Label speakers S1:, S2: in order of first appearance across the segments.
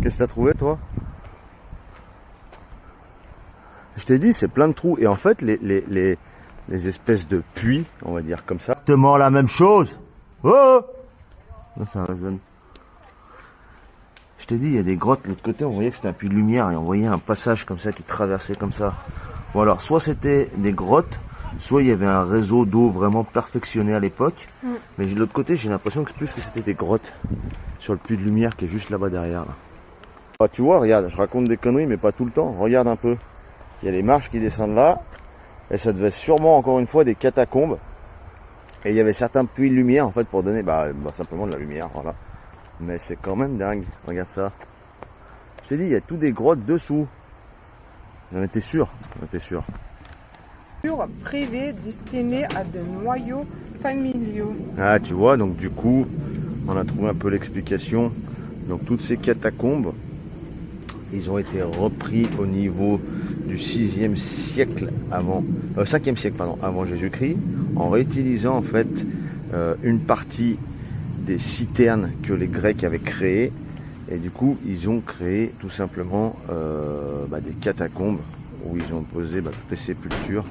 S1: Qu'est-ce que t'as trouvé, toi? Je t'ai dit, c'est plein de trous. Et en fait, les espèces de puits, on va dire comme ça. Exactement la même chose. Oh! Là, ça résonne. Je t'ai dit, il y a des grottes de l'autre côté, on voyait que c'était un puits de lumière et on voyait un passage comme ça qui traversait comme ça. Bon alors, soit c'était des grottes, soit il y avait un réseau d'eau vraiment perfectionné à l'époque. Mais de l'autre côté, j'ai l'impression que plus que c'était des grottes sur le puits de lumière qui est juste là-bas derrière. Là. Ah, tu vois, regarde, je raconte des conneries, mais pas tout le temps. Regarde un peu. Il y a les marches qui descendent là. Et ça devait sûrement, encore une fois, des catacombes. Et il y avait certains puits de lumière, en fait, pour donner simplement de la lumière. Voilà. Mais c'est quand même dingue. Regarde ça. Je t'ai dit, il y a tout des grottes dessous. J'en étais sûr.
S2: Privé destiné à des noyaux familiaux.
S1: Ah, tu vois, donc du coup, on a trouvé un peu l'explication. Donc toutes ces catacombes, ils ont été repris au niveau du 6e siècle avant, 5e siècle pardon, avant Jésus-Christ, en réutilisant en fait une partie des citernes que les Grecs avaient créées. Et du coup, ils ont créé tout simplement des catacombes où ils ont posé toutes les sépultures.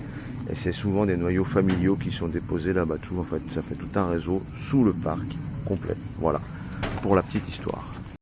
S1: Et c'est souvent des noyaux familiaux qui sont déposés là-bas. En fait, ça fait tout un réseau sous le parc complet. Voilà, pour la petite histoire.